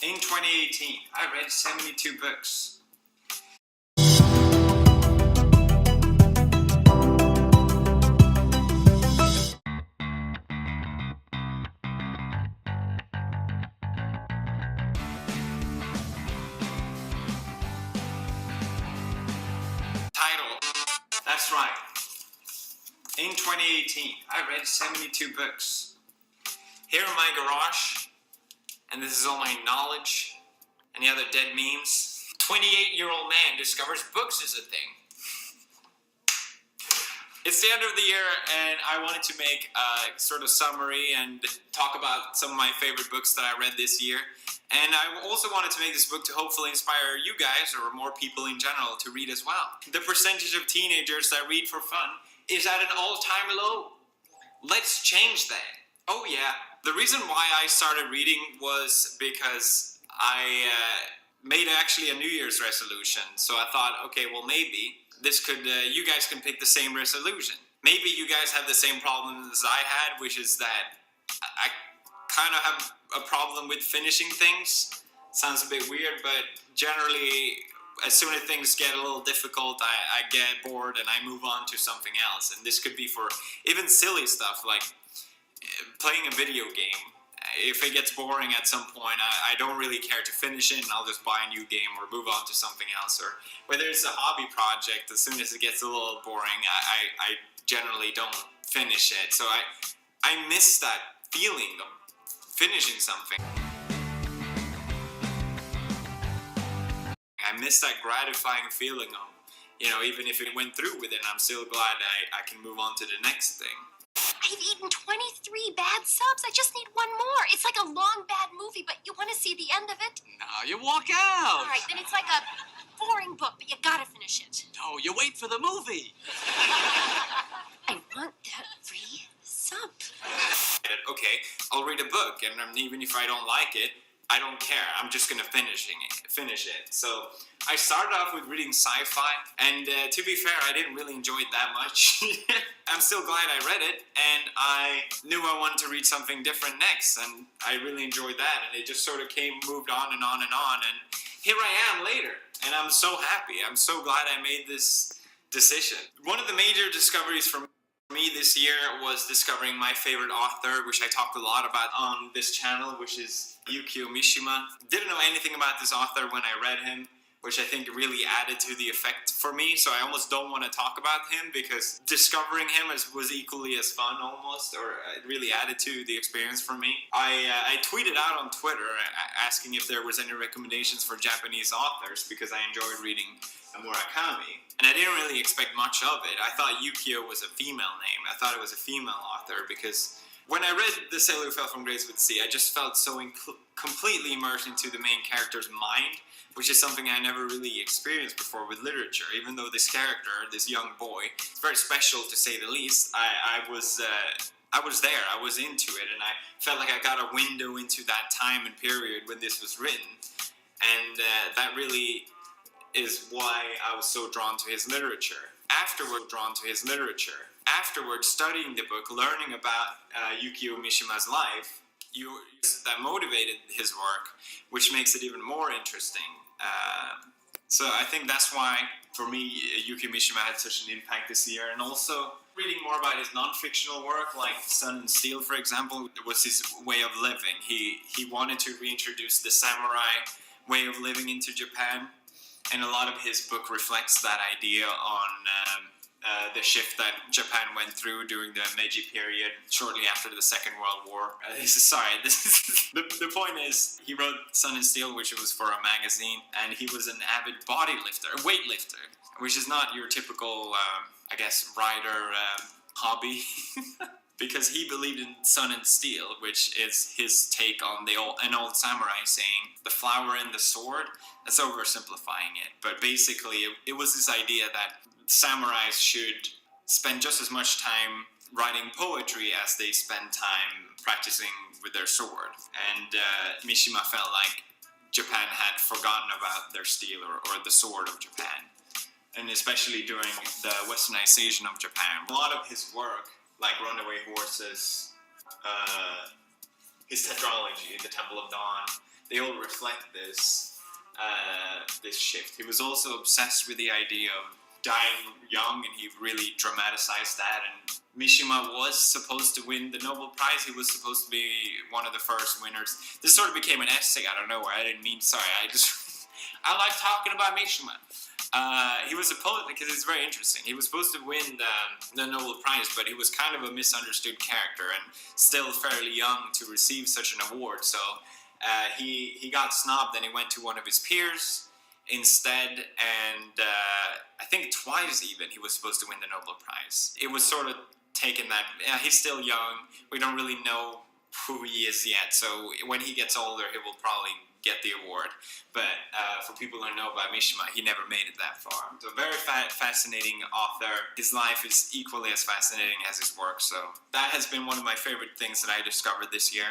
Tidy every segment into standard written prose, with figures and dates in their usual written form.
In 2018, I read 72 books. Title. That's right. In 2018, I read 72 books. Here in my garage, and this is all my knowledge and the other dead memes, 28-year-old man discovers books is a thing. It's the end of the year, and I wanted to make a sort of summary and talk about some of my favorite books that I read this year. And I also wanted to make this book to hopefully inspire you guys, or more people in general, to read as well. The percentage of teenagers that read for fun is at an all-time low. Let's change that. Oh yeah, the reason why I started reading was because I made actually a New Year's resolution. So I thought, okay, well maybe this could, you guys can pick the same resolution. Maybe you guys have the same problem as I had, which is that I kind of have a problem with finishing things. Sounds a bit weird, but generally, as soon as things get a little difficult, I get bored and I move on to something else. And this could be for even silly stuff like playing a video game. If it gets boring at some point, I don't really care to finish it, and I'll just buy a new game or move on to something else. Or whether it's a hobby project, as soon as it gets a little boring, I generally don't finish it. So I miss that feeling of finishing something. I miss that gratifying feeling of, even if it went through with it, I'm still glad I can move on to the next thing. I've eaten 23 bad subs. I just need one more. It's like a long, bad movie, but you want to see the end of it? No, you walk out. All right, then it's like a boring book, but you gotta finish it. No, you wait for the movie. I want that free sub. Okay, I'll read a book, and even if I don't like it, I don't care. I'm just gonna finish it. So I started off with reading sci-fi, and to be fair, I didn't really enjoy it that much. I'm still glad I read it, and I knew I wanted to read something different next, and I really enjoyed that, and it just sort of moved on and on and on, and here I am later, and I'm so happy. I'm so glad I made this decision. One of the major discoveries for me this year was discovering my favorite author, which I talked a lot about on this channel, which is Yukio Mishima. Didn't know anything about this author when I read him, which I think really added to the effect for me, so I almost don't want to talk about him, because discovering him was equally as fun almost, or it really added to the experience for me. I tweeted out on Twitter asking if there was any recommendations for Japanese authors, because I enjoyed reading Murakami, and I didn't really expect much of it. I thought Yukio was a female name. I thought it was a female author, because when I read The Sailor Who Fell from Grace with the Sea, I just felt so completely immersed into the main character's mind, which is something I never really experienced before with literature. Even though this character, this young boy, is very special to say the least, I was there, I was into it, and I felt like I got a window into that time and period when this was written, and that really is why I was so drawn to his literature. Afterwards, studying the book, learning about Yukio Mishima's life, that motivated his work, which makes it even more interesting. So I think that's why, for me, Yukio Mishima had such an impact this year. And also, reading more about his non-fictional work, like Sun and Steel, for example, was his way of living. He wanted to reintroduce the samurai way of living into Japan, and a lot of his book reflects that idea on the shift that Japan went through during the Meiji period, shortly after the Second World War. The point is, he wrote Sun and Steel, which was for a magazine, and he was an avid a weightlifter, which is not your typical, writer hobby. Because he believed in Sun and Steel, which is his take on an old samurai saying, the flower and the sword. That's oversimplifying it, but basically it was this idea that samurais should spend just as much time writing poetry as they spend time practicing with their sword. And Mishima felt like Japan had forgotten about their steel or the sword of Japan. And especially during the westernization of Japan. A lot of his work, like Runaway Horses, his tetralogy, The Temple of Dawn, they all reflect this shift. He was also obsessed with the idea of dying young, and he really dramatized that. And Mishima was supposed to win the Nobel Prize. He was supposed to be one of the first winners. This sort of became an essay out of nowhere. I didn't mean, sorry, I like talking about Mishima. He was supposed, because it's very interesting, he was supposed to win the Nobel Prize, but he was kind of a misunderstood character and still fairly young to receive such an award. So he got snubbed, and he went to one of his peers instead, and I think twice even he was supposed to win the Nobel Prize. It was sort of taken that he's still young, we don't really know who he is yet, so when he gets older he will probably get the award. But for people who know about Mishima, he never made it that far. So very fascinating author. His life is equally as fascinating as his work, so that has been one of my favorite things that I discovered this year.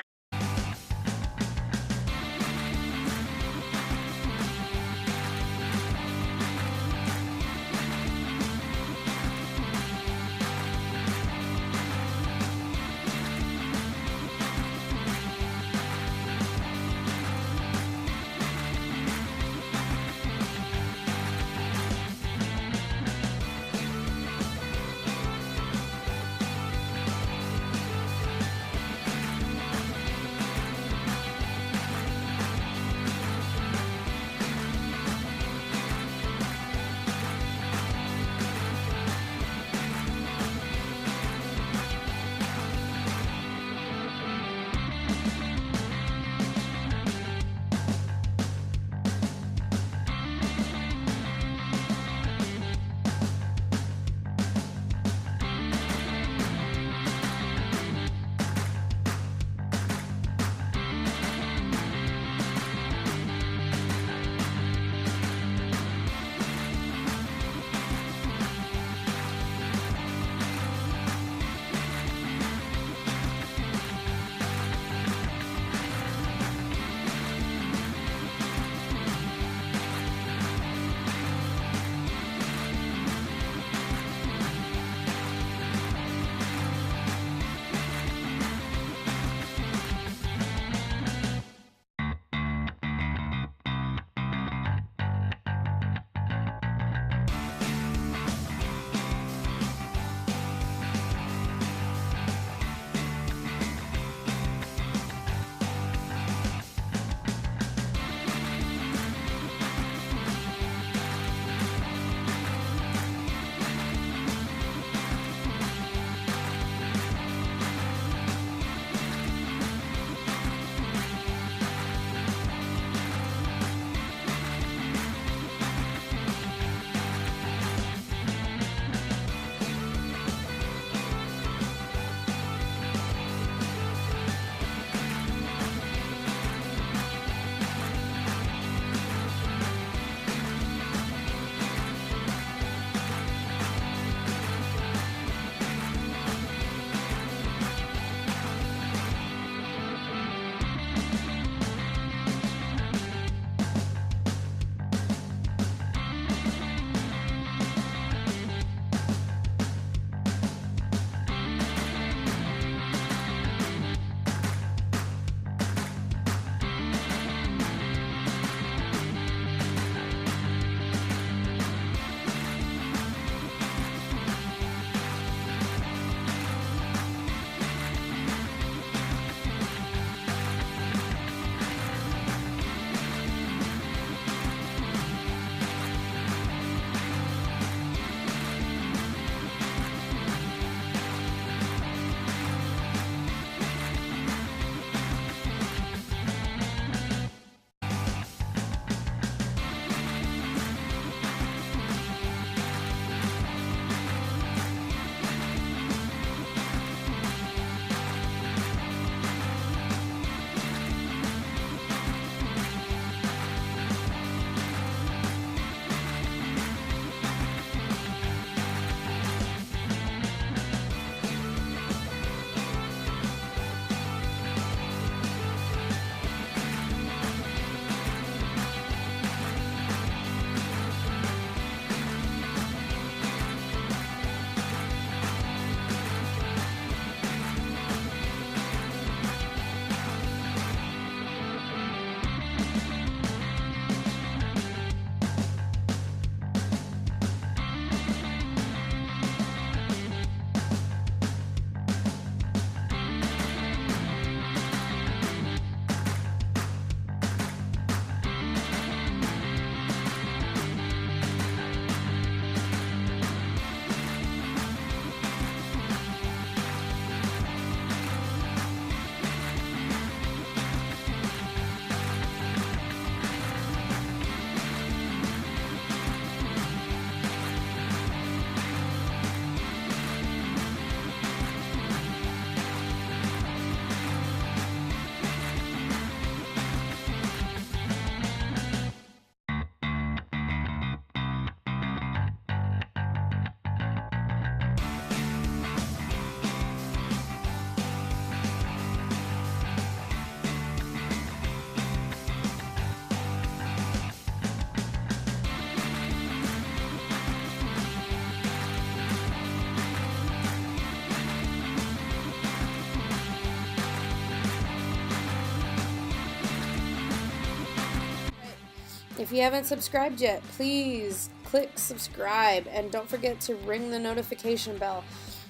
If you haven't subscribed yet, please click subscribe and don't forget to ring the notification bell.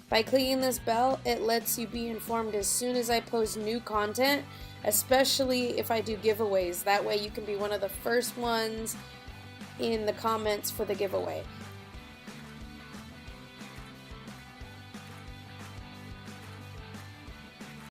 By clicking this bell, it lets you be informed as soon as I post new content, especially if I do giveaways. That way you can be one of the first ones in the comments for the giveaway.